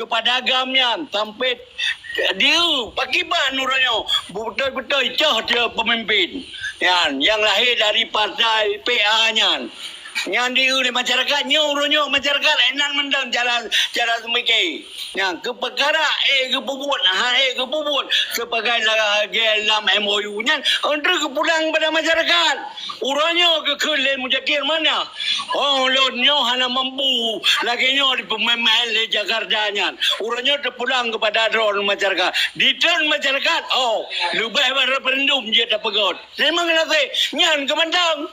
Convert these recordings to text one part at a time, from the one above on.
kepada agamnya sampai dia pakiban urangnya betul-betul cah dia pemimpin yang lahir dari partai PA-nya. Yang dia di masyarakatnya urangnya masyarakat enak mendang cara semikir. Yang ke perkara ke puput sebagai dalam MOU-nya untuk ke pulang pada masyarakat. Urangnya ke kelen mujakir mana? Oh lodnya hana mampu laginya di pemain di Jakarta-nya. Urangnya terpulang kepada drone masyarakat. Di drone masyarakat, oh lebih referendum dia tak pegot. Memang nanti nyan ke mandang.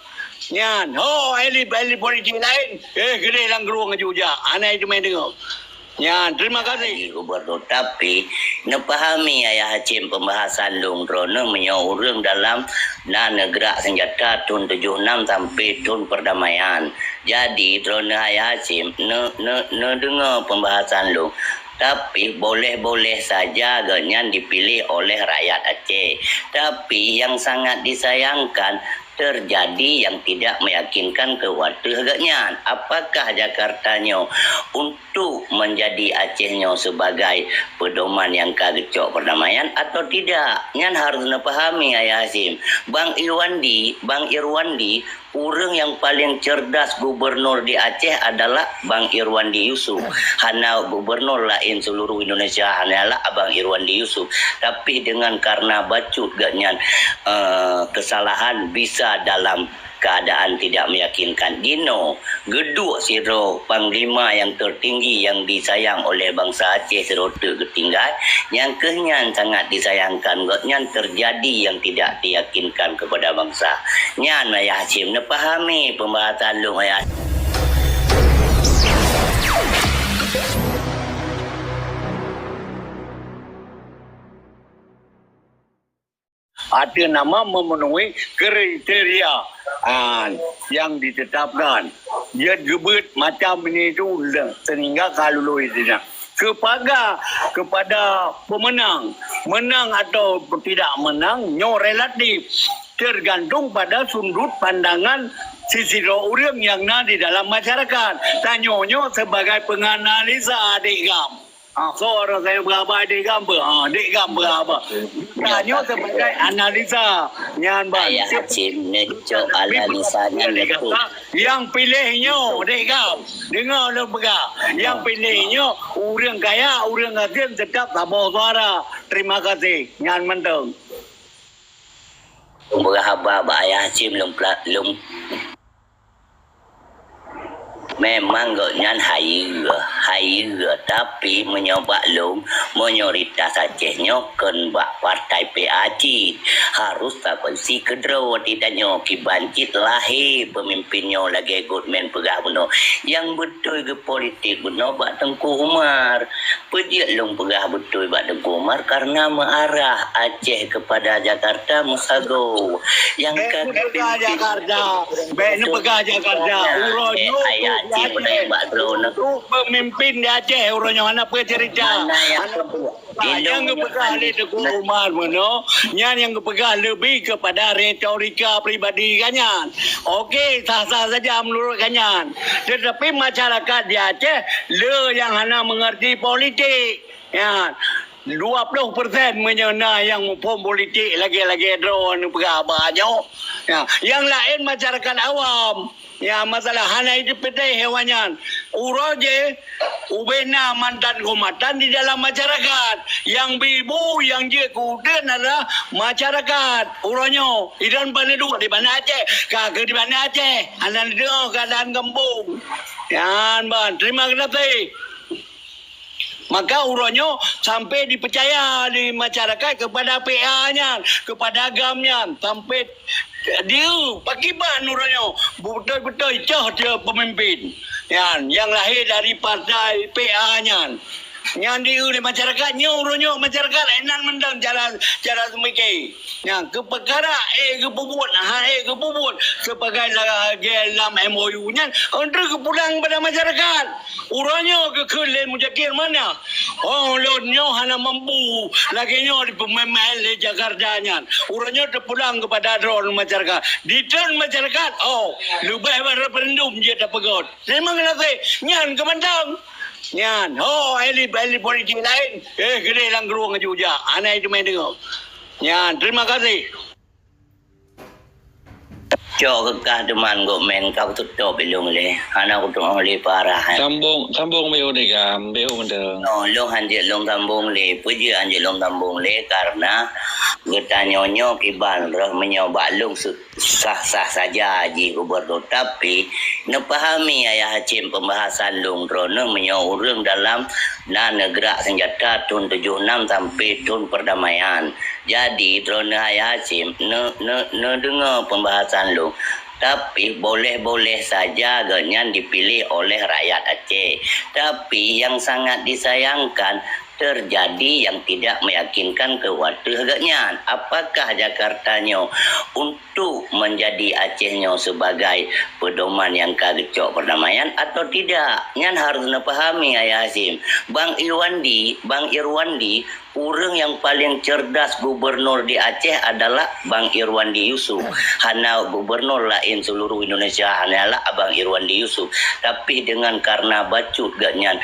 Nyan, oh elit politik lain. Gede lang geruang juga. Aneh itu main dengar. Nyan, terima kasih. Gubernur tapi nepahami ayah Hacim pembahasan lung drone menyorong dalam negara senjata tahun 76 sampai tahun perdamaian. Jadi drone ayah Hacim dengar pembahasan lung. Tapi boleh-boleh saja ganyan dipilih oleh rakyat Aceh. Tapi yang sangat disayangkan terjadi yang tidak meyakinkan ke warganya. Apakah Jakartanya untuk menjadi Acehnya sebagai pedoman yang kagecok perdamaian atau tidak? Nyan harus pahami ayah Hasim. Bang Irwandi, orang yang paling cerdas gubernur di Aceh adalah Bang Irwandi Yusuf. Hana gubernur lain seluruh Indonesia hanyalah Abang Irwandi Yusuf. Tapi dengan karena bacut ganyan kesalahan bisa dalam keadaan tidak meyakinkan. Dino, geduk siro panglima yang tertinggi yang disayang oleh bangsa Aceh serota ketinggal, yang kenyan sangat disayangkan. Nyan terjadi yang tidak diyakinkan kepada bangsa. Nyan ayah Hacim, nepahami pembahasan lu ayah. Ada nama memenuhi kriteria yang ditetapkan. Dia gebet macam ini tu sehingga kalau itu kepada pemenang, menang atau tidak menang, nyo relatif tergantung pada sudut pandangan sisi orang yang ada di dalam masyarakat. Tanyonyo sebagai penganalisa adik-gam. Seorang saya berapa adik-gam berapa. Tanya sebagai analisa. Ayah Hacim necok analisanya betul. Yang pilihnya adik-gam. Dengar lo pegah. Yang pilihnya orang kaya, orang agen tetap sama suara. Terima kasih. Nyan menteng. Berapa ayah Hacim lum memang nyan hayu tapi menyoba lung mayoritas Acehnya kan bak partai PAC harus tak si kedro tidak nyoki bancit lahir pemimpinnya lagi government pegah beno yang betul ke politik beno bak Tengku Umar pejik lung pegah betul bak Tengku Umar karena mengarah Aceh kepada Jakarta musago yang pegah Jakarta uronyo pemimpin di Aceh orangnya mana cerita yang kepegang di Tengku Umar mono yang kepegang lebih kepada retorika pribadi kanyan. Okey, sah-sah saja menurut kanyan, tetapi masyarakat di Aceh yang hanya mengerti politik 20% menyena yang pom politik lagi-lagi drone banyak. Yang lain masyarakat awam. Masalah hana itu petai hewannya. Uroje, ubena mantan komatan di dalam masyarakat. Yang bibu, yang je kuden adalah masyarakat. Uronyo, idan panedu di mana Aceh, kagak di mana Aceh. Anak dia keadaan kampung. Terima kasih. Maka uronyo sampai dipercaya di masyarakat kepada PA-nya, kepada agamnya, sampai dia pakiban uronyo betul-betul cah dia pemimpin yang lahir dari partai PA-nya. Yang di masyarakatnya uronyo masyarakat enak mendang cara semikir. Yang ke perkara ke puput sebagai dalam MOU-nya untuk ke pulang pada masyarakat. Uronyo ke kelen mujakir mana? Oh lodnya hana mampu laginya di pemain di Jakarta-nya. Uronyo terpulang kepada drone masyarakat. Di drone masyarakat, oh lebih referendum dia tak pegot. Memang nanti nyan ke mandang. Nyan, elit politik lain. Gede lang geruang juga. Anak itu main dengar. Nyan, terima kasih. Cok kekah deman go men kau tutup belum le. Anak aku tu oleh parah. Sambung mayo ni gam, mayo mendeng. No, long hanjir long tambung le, puji hanjir long tambung le karena kita nyonyo kiban roh menyoba long sah-sah saja ji gubernur tapi nepahami ayah Hacim pembahasan long rono menyorong dalam negara senjata tahun 76 sampai tahun perdamaian. Jadi rono ayah Hacim ne dengar pembahasan long tapi boleh-boleh saja ganyan dipilih oleh rakyat Aceh. Tapi yang sangat disayangkan terjadi yang tidak meyakinkan ke warga agaknya. Apakah Jakartanya untuk menjadi Acehnya sebagai pedoman yang kagecok perdamaian atau tidak? Nyan harus pahami Ayah Hashim. Bang Irwandi orang yang paling cerdas gubernur di Aceh adalah Bang Irwandi Yusuf. Hana gubernur lain seluruh Indonesia hanyalah Abang Irwandi Yusuf. Tapi dengan karena bacut gaknya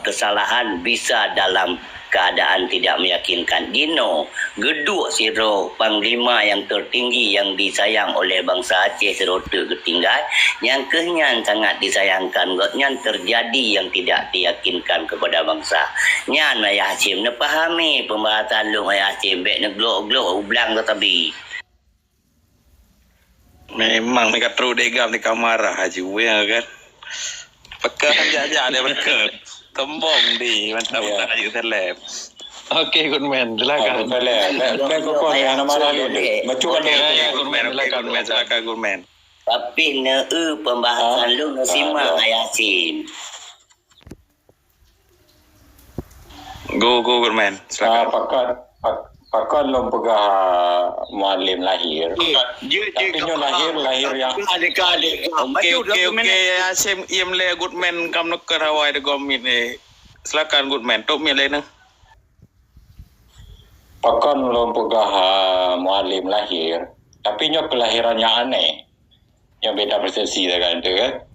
kesalahan bisa dalam keadaan tidak meyakinkan. Dino, geduk siro panglima yang tertinggi yang disayang oleh bangsa Aceh serote ketinggal, yang kenyan sangat disayangkan. Gaknya terjadi yang tidak diyakinkan kepada bangsa. Nyan Ayah Hashim, nepahami pembahasan lu Ayah Hashim, baik neglok-glok ublang tetapi. Memang mereka terus degam di kamar Haji Uya kan. Pekan aja ada berkat. Tembong di mantap-mantap Haji Telep. Okey, good man. Silakan. Baik kau yang nama lalu. Macam Ya, good man. Silakan good man. Tapi pembahasan lu simak Ayah Hashim. Go good man. Silakan. Pakat lo pegah mualim lahir. Dia lahir yang adik-adik. Okey. Hashim iam le good man kam nak kerawai de gomit ni. Silakan good man. Tok mi le nang. pakat lo pegah mualim lahir. Tapi nyo kelahirannya aneh. Yang beda persepsi kan tu kan.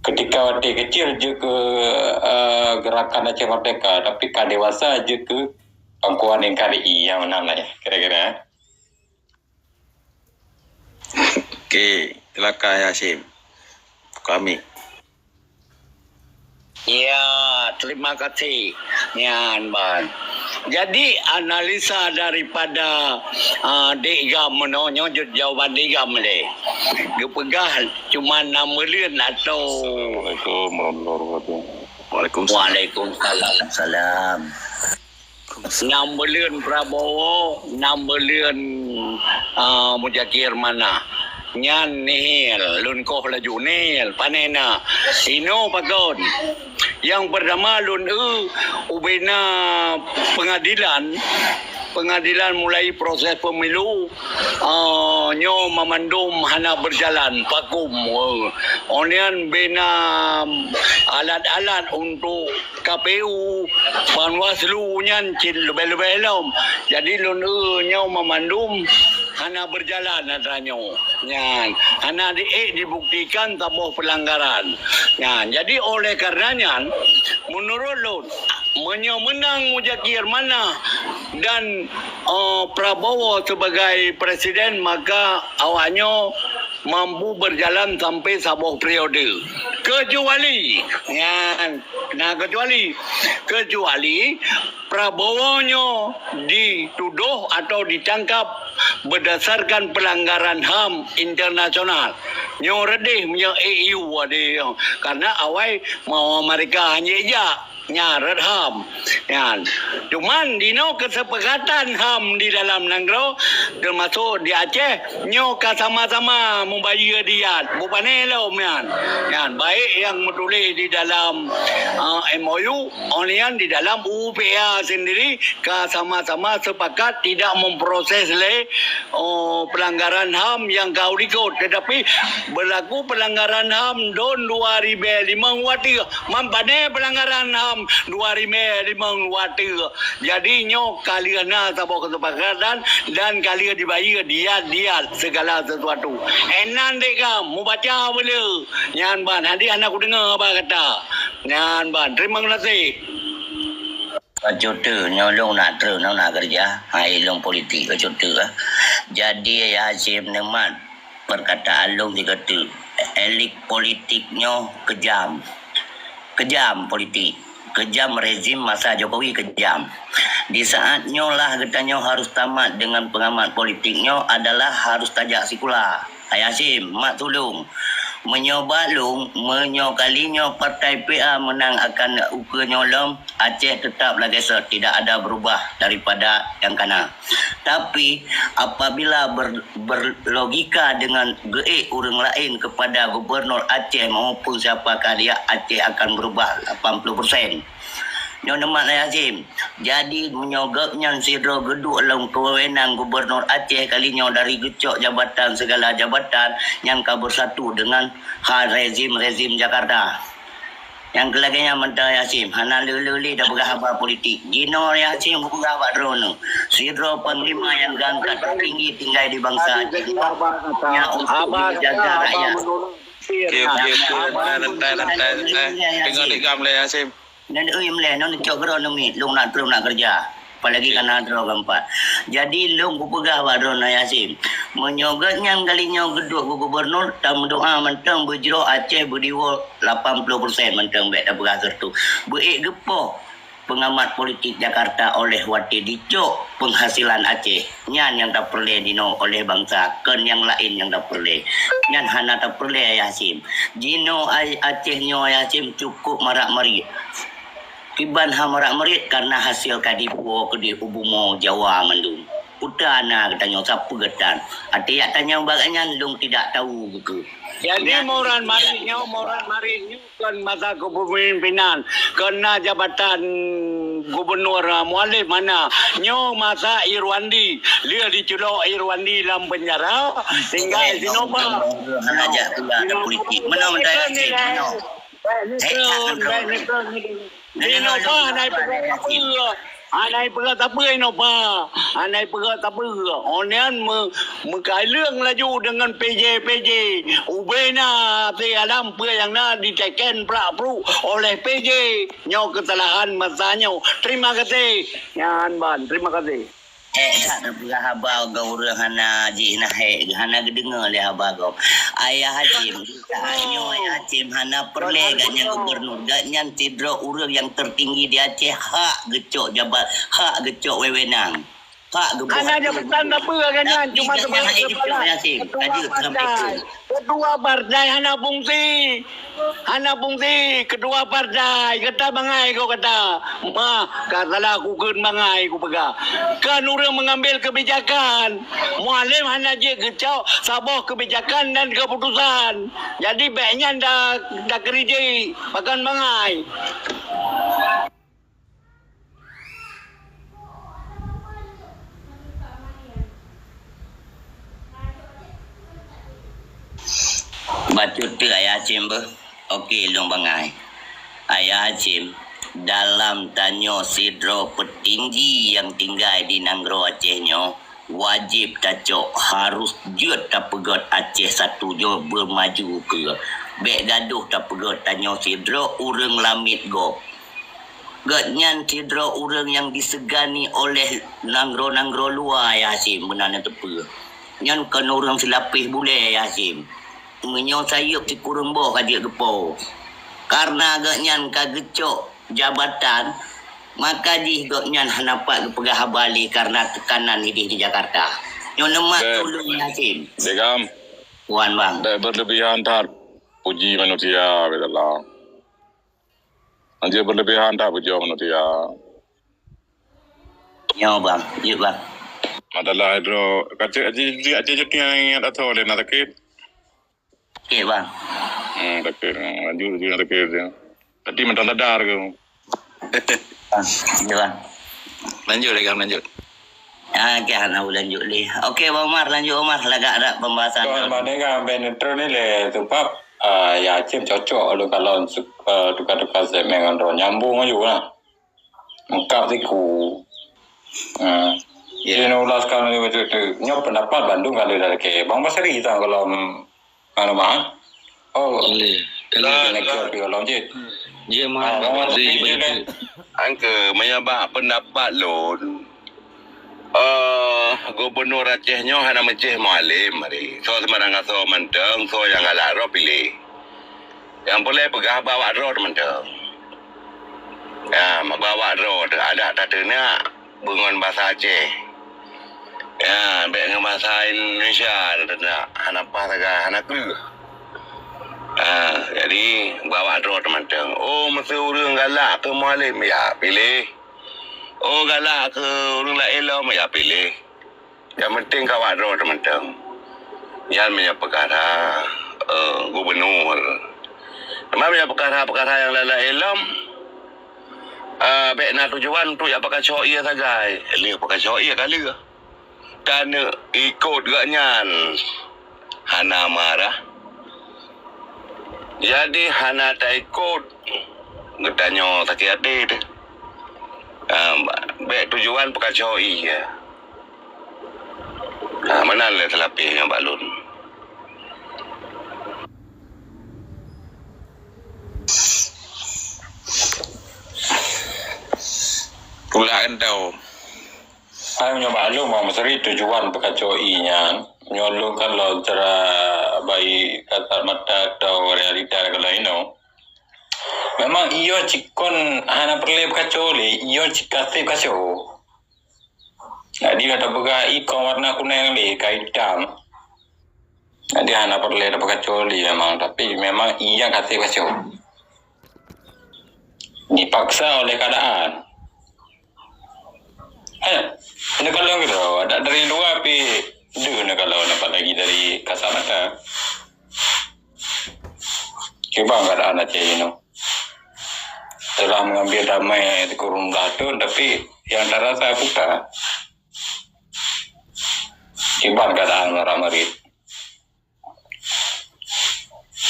Ketika waktu kecil je ke gerakan Aceh Merdeka, tapi kan dewasa je ke pangkuan NKRI yang mana lah ya, kira-kira. Okey, silakan Hashim. Kami. Ya, terima kasih. Nyan ban. Jadi analisa daripada Degam menonyo jawaban Degam le. Gepegah cuma 6 million atau Waalaikumsalam. 6 million Prabowo, 6 million Mujakir mana. Nyan nihil, lun koh laju nihil, panena. Ino pakon. Yang pertama lun ubena pengadilan mulai proses pemilu nyo memandum hana berjalan pakum onian bina alat-alat untuk KPU Panwaslu nyan cil lebih-lebih lom jadi lun nyo memandum hana berjalan adanya nyan hana dibuktikan tabuh pelanggaran nyan jadi oleh karenanya menurut lun menang Mujakir mana dan Prabowo sebagai presiden maka awaknya mampu berjalan sampai sebuah periode kecuali Prabowo-nya dituduh atau ditangkap berdasarkan pelanggaran HAM internasional. Nyo redih punya EU ada karena awai mau mereka hanya nyarat HAM. Yan. Cuman dino kesepakatan HAM di dalam negara termasuk di Aceh nyo sama-sama membayar diat. Bukannya lo yan. Yan baik yang menulis di dalam MOU onian di dalam UPA sendiri sama-sama sepakat tidak memproses pelanggaran HAM yang kau ikut tetapi berlaku pelanggaran HAM don 2005 wati mampane pelanggaran HAM dalam 2005 jadi nyo kalian tabok kesepakatan dan kalian dibayar dia segala sesuatu enan dek kam mau baca boleh nyan ban nanti anak aku dengar apa kata nyan ban terima kasih. Cuti nyolong nak terus nak kerja, ilung politik cuti lah. Jadi ya Hasim Nemat perkataan long dikata elit politiknya kejam politik, kejam rezim masa Jokowi kejam. Di saatnya lah katanya harus tamat dengan pengamat politiknya adalah harus tajak sikula. Hasim mak tolong. Menyokalinya partai PA menang akan ukur nyolong Aceh tetap lagi tidak ada berubah daripada yang kana. Tapi apabila berlogika dengan geik orang lain kepada Gubernur Aceh maupun siapa kali Aceh akan berubah 80%. Nyo nemat Hasim. Jadi menyogoknya sidro geduk dalam kewenang Gubernur Aceh kalinya dari gecok jabatan segala jabatan yang bersatu dengan rezim Jakarta. Yang kelaganya mentah Hasim. Hana luli dah berhabar politik. Gino Hasim berhabar drone. Sidro panglima yang gangkat tinggi tinggal di bangsa Aceh. Yang untuk jaga rakyat. Okey. Lantai. Tengok legam le Hasim. Dan mleh non cok gero numi lung nak terus nak kerja apalagi kana terus keempat jadi lung ku pegah wadron Hasim menyogotnya kalinya geduk gubernur tam doa mentang berjero Aceh berdiwa 80% mentang baik dah pegah sertu beik gepo pengamat politik Jakarta oleh wati dicok penghasilan Aceh nyan yang tak perlu dino oleh bangsa ken yang lain yang tak perlu nyan hana tak perlu Hasim jino Aceh nyo Hasim cukup marak-marik kiban hamarak merit karena hasil kadipo kedi ubumo Jawa mendung. Utana katanya siapa getan. Ada yang tanya bagainya lung tidak tahu begitu. Jadi moran maritnya kan masa kepemimpinan kena jabatan gubernur Mualif mana nyo masa Irwandi dia diculok Irwandi dalam penjara tinggal di Nova ajak politik mana mendaya sih Nova naik perut apa Nova naik perut apa onian mengkailung laju dengan PJ ubena ti alam pe yang na diteken pra-pru oleh PJ nyo kesalahan masanya terima kasih yan ban terima kasih tak ada habar kau orang hana ji na hana dengar le habar kau ayah Hasim ayah Hasim hana perle gaknya gubernur gaknya tidro orang yang tertinggi di Aceh hak gecok jabat hak gecok wewenang hak gubernur hana jabatan apa kan cuma sebagai kepala kedua partai hana fungsi kedua partai kata bangai kau kata katalah aku kun bangai aku pegah kan orang mengambil kebijakan Mualim hana je gecau sabah kebijakan dan keputusan jadi baiknya dah kerja bahkan bangai Bacut tu ayah Hasim ber. Okey long bangai. Ayah Hasim dalam tanyo sidro petinggi yang tinggal di Nanggro Acehnya wajib tacok harus jut tak pegot Aceh satu jo bermaju ke. Bek gaduh tak pegot tanyo sidro urang lamit go. Gatnyan sidro urang yang disegani oleh Nanggro luar ayah Hasim benarnya tepe. Nyan kan orang selapih boleh ayah Hasim. Menyo sayup si kurung boh kadik gepo. Karena agaknya kagecok jabatan, maka di agaknya nampak kepegah balik karena tekanan hidup di Jakarta. Nyo nemat tolong Hasim. Begam. Puan bang. Dah berlebihan tak puji manusia betul. Anjir berlebihan tak puji manusia. Nyo bang, yuk bang. Adalah hidro kacik aji yang atau oleh nak sakit. Okey bang. Sakit. Lanjut sakit dia. Tadi mentang tadar ke. Ya bang. Lanjut lanjut. Okey nak lanjut ni. Okey Bang Omar lanjut Omar lagak ada pembahasan. Mana kan benetron ni le tu pap ya Aceh cocok lu kalau tukar-tukar segmen ron nyambung aja lah. Mengkap siku. Ini ulas kalau itu nyop pendapat Bandung kalau dari ke Bang Basri kita kalau anu mah. Oh, negara kalau je. Dia mah Angke menyabak pendapat lon. Gubernur Acehnya hana Meceh Mualim mari. So semarang so menteng, so yang galak ro pilih. Yang boleh pegah bawa road menteng. Ya, membawa road ada tatena bungon bahasa Aceh. Ya, baik bahasa Indonesia ada hana apa saja hana kelu. Jadi bawa road menteng. Oh, mesti urang galak ke Mualim ya pilih. Oh, galak ke urang lain ya pilih. Yang penting kawat road menteng. Jangan punya perkara gubernur. Memang punya perkara-perkara yang lain elam. Baik nak tujuan tu ya pakai syoi saja. Dia pakai syoi kali ke. Dan ikut gaknya hana marah. Jadi hana tak ikut. Ngetanya sakit hati tu. Baik tujuan pakai syoi ya. Mana le telapih yang balun. pula endau. Saya nyoba lu mau mesri tujuan pekacoi-nya. Nyolong kalau cara bayi kata mata atau realita kalau ini. Memang iyo cikon hana perlu pekacoi, iyo cikasi pekacoi. Nah, dia kata begai ikon warna kuning ni kaitam. Nah, dia hana perlu ada pekacoi memang, tapi memang iya kasih pekacoi. Dipaksa oleh keadaan. Ini kalau gitu, ada dari luar tapi dulu kalau dapat lagi dari Kasamata. Coba keadaan Aceh ini. Telah mengambil damai di kurung Datun, tapi yang terasa buka. Coba keadaan orang Marit.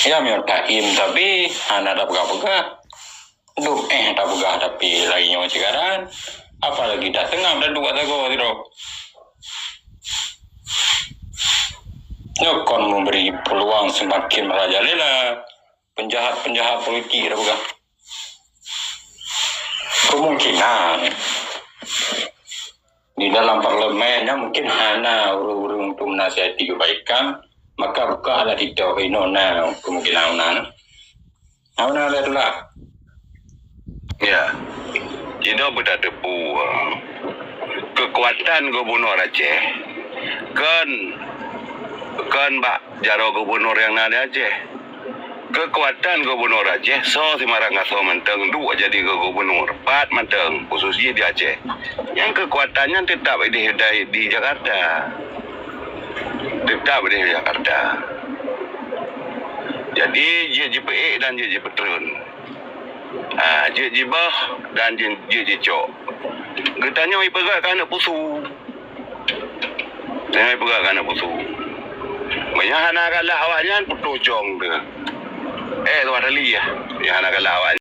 Ya, miar taim tapi anak tak pegah-pegah. Duh, tak pegah tapi lagi nyawa cikaran. Apalagi dah tengah dah dua tago tidak. Nyokon memberi peluang semakin merajalela penjahat-penjahat politik dah bukan. Kemungkinan di dalam parlemennya mungkin hana urung-urung untuk menasihati kebaikan, maka buka ada tidak nona kemungkinan nona. Nona lihatlah. Ya. Ini berada debu kekuatan gubernur Aceh kan bak jaro gubernur yang ada Aceh kekuatan gubernur Aceh so si marang ngaso menteng dua jadi ke gubernur 4 menteng khususnya di Aceh yang kekuatannya tetap di Jakarta jadi JJPE dan JJ Petrun jibah dan jicok. Getanya mai pegang kana pusu. Mai pegang kana pusu. Banyak hana kala awaknya putu jong de. Tu ada li ya. Hana kala awak